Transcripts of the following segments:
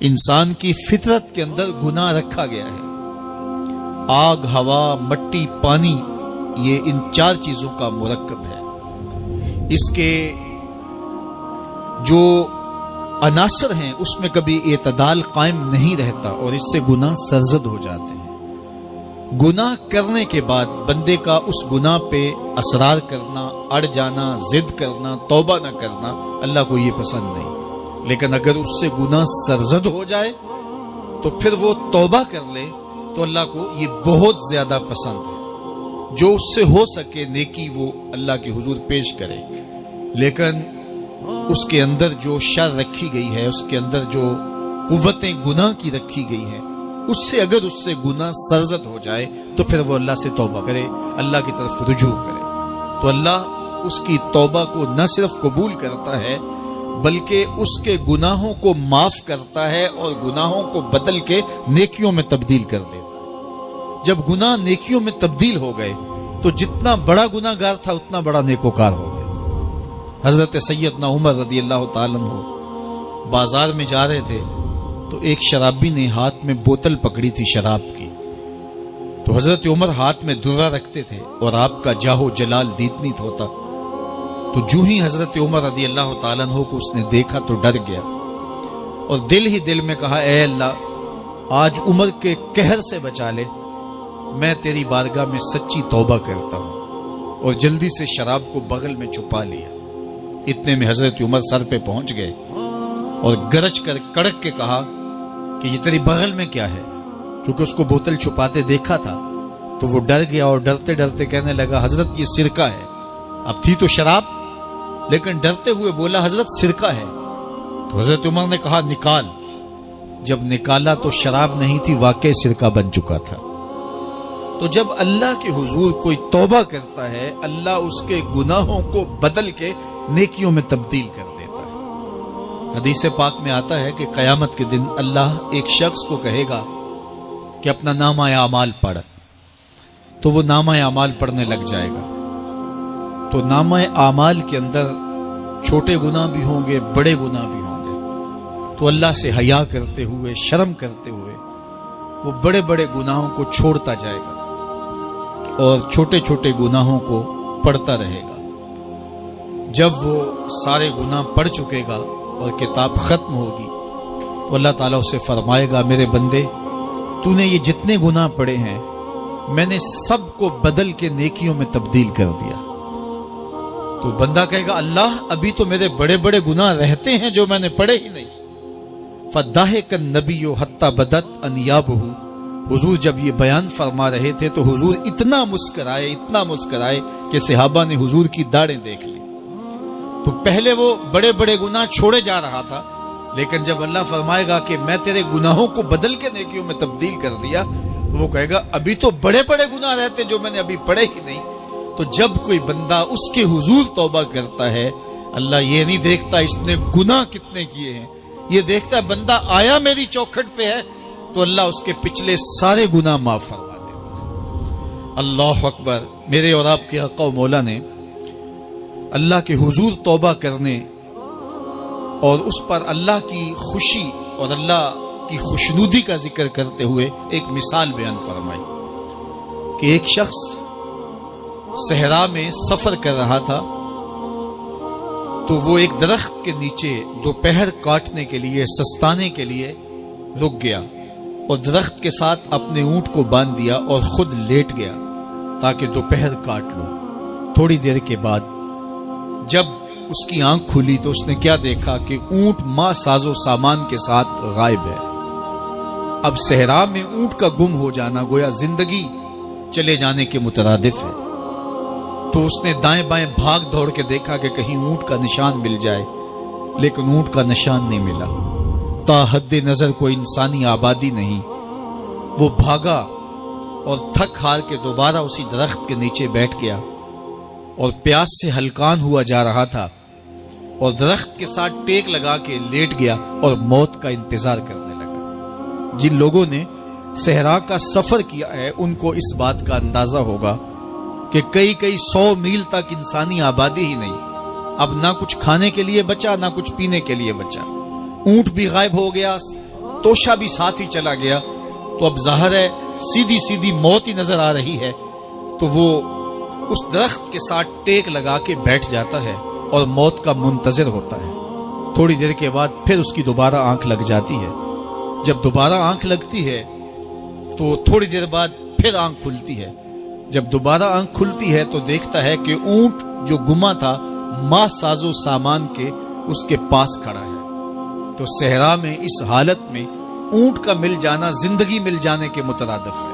انسان کی فطرت کے اندر گناہ رکھا گیا ہے۔ آگ، ہوا، مٹی، پانی، یہ ان چار چیزوں کا مرکب ہے۔ اس کے جو عناصر ہیں اس میں کبھی اعتدال قائم نہیں رہتا اور اس سے گناہ سرزد ہو جاتے ہیں۔ گناہ کرنے کے بعد بندے کا اس گناہ پہ اصرار کرنا، اڑ جانا، ضد کرنا، توبہ نہ کرنا اللہ کو یہ پسند نہیں۔ لیکن اگر اس سے گناہ سرزد ہو جائے تو پھر وہ توبہ کر لے تو اللہ کو یہ بہت زیادہ پسند ہے۔ جو اس سے ہو سکے نیکی وہ اللہ کے حضور پیش کرے، لیکن اس کے اندر جو شر رکھی گئی ہے، اس کے اندر جو قوتیں گناہ کی رکھی گئی ہیں، اس سے اگر اس سے گناہ سرزد ہو جائے تو پھر وہ اللہ سے توبہ کرے، اللہ کی طرف رجوع کرے، تو اللہ اس کی توبہ کو نہ صرف قبول کرتا ہے بلکہ اس کے گناہوں کو معاف کرتا ہے اور گناہوں کو بدل کے نیکیوں میں تبدیل کر دیتا ہے۔ جب گناہ نیکیوں میں تبدیل ہو گئے تو جتنا بڑا گناہ گار تھا اتنا بڑا نیکوکار ہو گیا۔ حضرت سیدنا عمر رضی اللہ تعالیٰ عنہ بازار میں جا رہے تھے تو ایک شرابی نے ہاتھ میں بوتل پکڑی تھی شراب کی، تو حضرت عمر ہاتھ میں درہ رکھتے تھے اور آپ کا جاہ و جلال دیدنیت ہوتا، تو جو ہی حضرت عمر رضی اللہ تعالیٰ عنہ کو اس نے دیکھا تو ڈر گیا اور دل ہی دل میں کہا، اے اللہ آج عمر کے قہر سے بچا لے، میں تیری بارگاہ میں سچی توبہ کرتا ہوں، اور جلدی سے شراب کو بغل میں چھپا لیا۔ اتنے میں حضرت عمر سر پہ پہنچ گئے اور گرج کر کڑک کے کہا کہ یہ تیری بغل میں کیا ہے؟ کیونکہ اس کو بوتل چھپاتے دیکھا تھا تو وہ ڈر گیا اور ڈرتے ڈرتے کہنے لگا، حضرت یہ سرکہ ہے۔ اب تھی تو شراب لیکن ڈرتے ہوئے بولا، حضرت سرکہ ہے۔ تو حضرت عمر نے کہا، نکال۔ جب نکالا تو شراب نہیں تھی، واقعی سرکہ بن چکا تھا۔ تو جب اللہ کے حضور کوئی توبہ کرتا ہے، اللہ اس کے گناہوں کو بدل کے نیکیوں میں تبدیل کر دیتا ہے۔ حدیث پاک میں آتا ہے کہ قیامت کے دن اللہ ایک شخص کو کہے گا کہ اپنا نامہ اعمال پڑھ، تو وہ نامہ اعمال پڑھنے لگ جائے گا۔ تو نامہ اعمال کے اندر چھوٹے گناہ بھی ہوں گے، بڑے گناہ بھی ہوں گے، تو اللہ سے حیا کرتے ہوئے، شرم کرتے ہوئے وہ بڑے بڑے گناہوں کو چھوڑتا جائے گا اور چھوٹے چھوٹے گناہوں کو پڑھتا رہے گا۔ جب وہ سارے گناہ پڑھ چکے گا اور کتاب ختم ہوگی تو اللہ تعالیٰ اسے فرمائے گا، میرے بندے تو نے یہ جتنے گناہ پڑھے ہیں میں نے سب کو بدل کے نیکیوں میں تبدیل کر دیا۔ تو بندہ کہے گا، اللہ ابھی تو میرے بڑے بڑے گناہ رہتے ہیں جو میں نے پڑھے ہی نہیں۔ فَضَحِكَ النَّبِيُّ حَتَّى بَدَتْ أَنْيَابُهُ۔ حضور جب یہ بیان فرما رہے تھے تو حضور اتنا مسکرائے کہ صحابہ نے حضور کی داڑھیں دیکھ لی۔ تو پہلے وہ بڑے بڑے گناہ چھوڑے جا رہا تھا، لیکن جب اللہ فرمائے گا کہ میں تیرے گناہوں کو بدل کے نیکیوں میں تبدیل کر دیا، تو وہ کہے گا ابھی تو بڑے بڑے گناہ رہتے جو میں نے ابھی پڑھے ہی نہیں۔ تو جب کوئی بندہ اس کے حضور توبہ کرتا ہے، اللہ یہ نہیں دیکھتا اس نے گناہ کتنے کیے ہیں، یہ دیکھتا ہے بندہ آیا میری چوکھٹ پہ ہے تو اللہ اس کے پچھلے سارے گناہ معاف فرما دیتا ہے۔ اللہ اکبر۔ میرے اور آپ کے آقا و مولا نے اللہ کے حضور توبہ کرنے اور اس پر اللہ کی خوشی اور اللہ کی خوشنودی کا ذکر کرتے ہوئے ایک مثال بیان فرمائی کہ ایک شخص صحرا میں سفر کر رہا تھا، تو وہ ایک درخت کے نیچے دوپہر کاٹنے کے لیے، سستانے کے لیے رک گیا اور درخت کے ساتھ اپنے اونٹ کو باندھ دیا اور خود لیٹ گیا تاکہ دوپہر کاٹ لو۔ تھوڑی دیر کے بعد جب اس کی آنکھ کھلی تو اس نے کیا دیکھا کہ اونٹ ماں ساز و سامان کے ساتھ غائب ہے۔ اب صحرا میں اونٹ کا گم ہو جانا گویا زندگی چلے جانے کے مترادف ہے۔ تو اس نے دائیں بائیں بھاگ دوڑ کے دیکھا کہ کہیں اونٹ کا نشان مل جائے، لیکن اونٹ کا نشان نہیں ملا۔ تا حد نظر کوئی انسانی آبادی نہیں۔ وہ بھاگا اور تھک ہار کے دوبارہ اسی درخت کے نیچے بیٹھ گیا اور پیاس سے ہلکان ہوا جا رہا تھا اور درخت کے ساتھ ٹیک لگا کے لیٹ گیا اور موت کا انتظار کرنے لگا۔ جن لوگوں نے صحرا کا سفر کیا ہے ان کو اس بات کا اندازہ ہوگا کہ کئی 100 میل تک انسانی آبادی ہی نہیں، اب نہ کچھ کھانے کے لیے بچا نہ کچھ پینے کے لیے بچا، اونٹ بھی غائب ہو گیا، توشہ بھی ساتھ ہی چلا گیا تو اب ظاہر ہے سیدھی سیدھی موت ہی نظر آ رہی ہے، تو وہ اس درخت کے ساتھ ٹیک لگا کے بیٹھ جاتا ہے اور موت کا منتظر ہوتا ہے۔ تھوڑی دیر کے بعد پھر اس کی دوبارہ آنکھ لگ جاتی ہے۔ جب دوبارہ آنکھ لگتی ہے تو تھوڑی دیر بعد پھر آنکھ کھلتی ہے۔ جب دوبارہ آنکھ کھلتی ہے تو دیکھتا ہے کہ اونٹ جو گما تھا ماں ساز و سامان کے اس کے پاس کھڑا ہے۔ تو صحرا میں اس حالت میں اونٹ کا مل جانا زندگی مل جانے کے مترادف ہے۔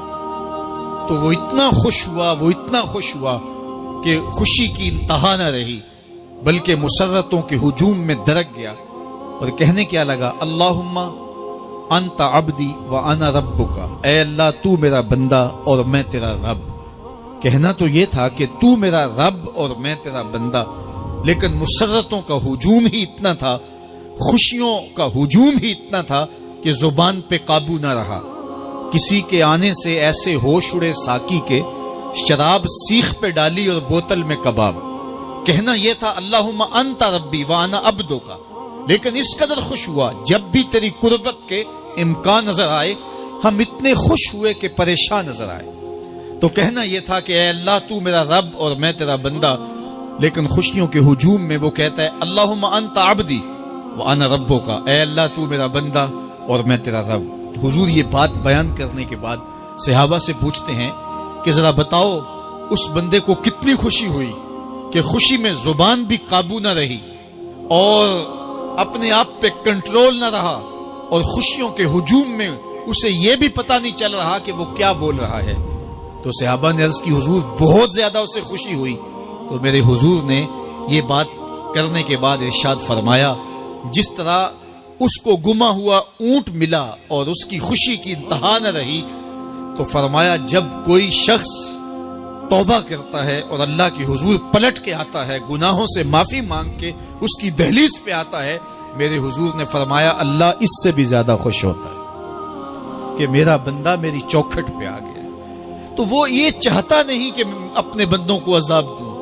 تو وہ اتنا خوش ہوا کہ خوشی کی انتہا نہ رہی، بلکہ مسرتوں کے ہجوم میں درک گیا اور کہنے کیا لگا، اللہم انت عبدی وانا ربک، اے اللہ تو میرا بندہ اور میں تیرا رب۔ کہنا تو یہ تھا کہ تو میرا رب اور میں تیرا بندہ، لیکن مسرتوں کا ہجوم ہی اتنا تھا، خوشیوں کا ہجوم ہی اتنا تھا کہ زبان پہ قابو نہ رہا۔ کسی کے آنے سے ایسے ہوش اڑے ساقی کے، شراب سیخ پہ ڈالی اور بوتل میں کباب۔ کہنا یہ تھا اللہم انت ربی وانا عبدک، لیکن اس قدر خوش ہوا جب بھی تیری قربت کے امکان نظر آئے ہم اتنے خوش ہوئے کہ پریشان نظر آئے۔ تو کہنا یہ تھا کہ اے اللہ تو میرا رب اور میں تیرا بندہ، لیکن خوشیوں کے ہجوم میں وہ کہتا ہے اللہم انت عبدی وانا ربک، اے اللہ تو میرا بندہ اور میں تیرا رب۔ حضور یہ بات بیان کرنے کے بعد صحابہ سے پوچھتے ہیں کہ ذرا بتاؤ اس بندے کو کتنی خوشی ہوئی کہ خوشی میں زبان بھی قابو نہ رہی اور اپنے آپ پہ کنٹرول نہ رہا، اور خوشیوں کے ہجوم میں اسے یہ بھی پتہ نہیں چل رہا کہ وہ کیا بول رہا ہے۔ تو صحابہ نے عرض کی حضور بہت زیادہ اسے خوشی ہوئی۔ تو میرے حضور نے یہ بات کرنے کے بعد ارشاد فرمایا، جس طرح اس کو گما ہوا اونٹ ملا اور اس کی خوشی کی انتہا نہ رہی، تو فرمایا جب کوئی شخص توبہ کرتا ہے اور اللہ کے حضور پلٹ کے آتا ہے، گناہوں سے معافی مانگ کے اس کی دہلیز پہ آتا ہے، میرے حضور نے فرمایا اللہ اس سے بھی زیادہ خوش ہوتا ہے کہ میرا بندہ میری چوکھٹ پہ آ گیا۔ تو وہ یہ چاہتا نہیں کہ اپنے بندوں کو عذاب دوں،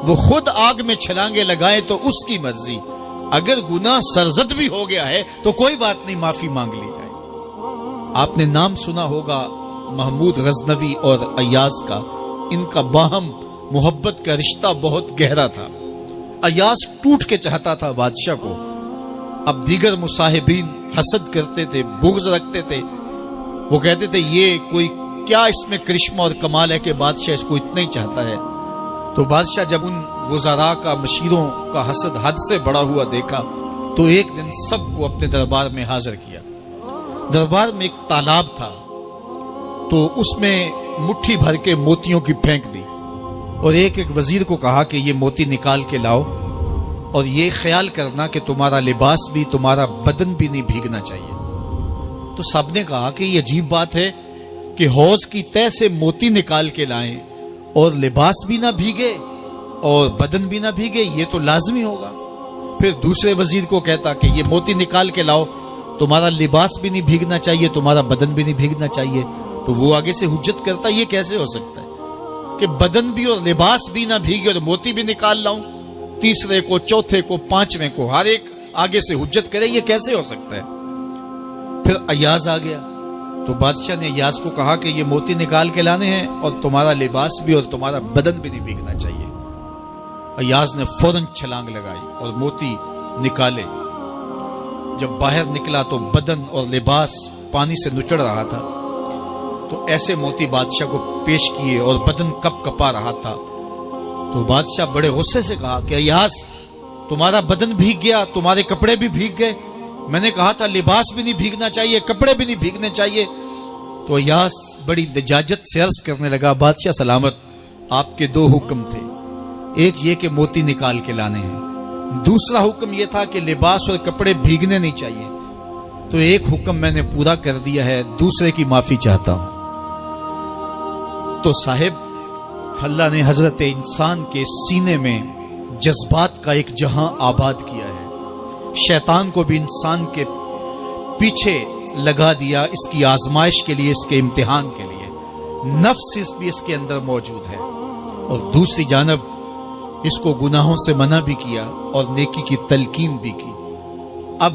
وہ خود آگ میں چھلانگے لگائے تو اس کی مرضی، اگر گناہ سرزد بھی ہو گیا ہے تو کوئی بات نہیں، معافی مانگ لی جائے۔ آپ نے نام سنا ہوگا محمود غزنوی اور ایاز کا، ان کا باہم محبت کا رشتہ بہت گہرا تھا۔ ایاز ٹوٹ کے چاہتا تھا بادشاہ کو، اب دیگر مصاحبین حسد کرتے تھے، بغض رکھتے تھے، وہ کہتے تھے یہ کوئی کیا اس میں کرشمہ اور کمال ہے کہ بادشاہ اس کو اتنا ہی چاہتا ہے۔ تو بادشاہ جب ان وزراء کا مشیروں کا حسد حد سے بڑا ہوا دیکھا تو ایک دن سب کو اپنے دربار میں حاضر کیا۔ دربار میں ایک تالاب تھا، تو اس میں مٹھی بھر کے موتیوں کی پھینک دی اور ایک ایک وزیر کو کہا کہ یہ موتی نکال کے لاؤ، اور یہ خیال کرنا کہ تمہارا لباس بھی تمہارا بدن بھی نہیں بھیگنا چاہیے۔ تو سب نے کہا کہ یہ عجیب بات ہے کہ حوض کی تہ سے موتی نکال کے لائیں اور لباس بھی نہ بھیگے اور بدن بھی نہ بھیگے، یہ تو لازمی ہوگا۔ پھر دوسرے وزیر کو کہتا کہ یہ موتی نکال کے لاؤ، تمہارا لباس بھی نہیں بھیگنا چاہیے، تمہارا بدن بھی نہیں بھیگنا چاہیے۔ تو وہ آگے سے حجت کرتا یہ کیسے ہو سکتا ہے کہ بدن بھی اور لباس بھی نہ بھیگے اور موتی بھی نکال لاؤں؟ تیسرے کو، چوتھے کو، پانچویں کو، ہر ایک آگے سے حجت کرے، یہ کیسے ہو سکتا ہے؟ پھر ایاز آ گیا تو بادشاہ نے ایاز کو کہا کہ یہ موتی نکال کے لانے ہیں اور تمہارا لباس بھی اور تمہارا بدن بھی نہیں بھیگنا چاہیے۔ ایاز نے فوراً چھلانگ لگائی اور موتی نکالے۔ جب باہر نکلا تو بدن اور لباس پانی سے نچڑ رہا تھا، تو ایسے موتی بادشاہ کو پیش کیے اور بدن کپ کپا رہا تھا۔ تو بادشاہ بڑے غصے سے کہا کہ ایاز تمہارا بدن بھیگ گیا، تمہارے کپڑے بھی بھیگ گئے، میں نے کہا تھا لباس بھی نہیں بھیگنا چاہیے، کپڑے بھی نہیں بھیگنے چاہیے۔ تو ایاز بڑی لجاجت سے عرض کرنے لگا، بادشاہ سلامت، آپ کے دو حکم تھے، ایک یہ کہ موتی نکال کے لانے ہیں، دوسرا حکم یہ تھا کہ لباس اور کپڑے بھیگنے نہیں چاہیے۔ تو ایک حکم میں نے پورا کر دیا ہے، دوسرے کی معافی چاہتا ہوں۔ تو صاحب اللہ نے حضرت انسان کے سینے میں جذبات کا ایک جہاں آباد کیا ہے، شیطان کو بھی انسان کے پیچھے لگا دیا اس کی آزمائش کے لیے، اس کے امتحان کے لیے، نفس بھی اس کے اندر موجود ہے، اور دوسری جانب اس کو گناہوں سے منع بھی کیا اور نیکی کی تلقین بھی کی۔ اب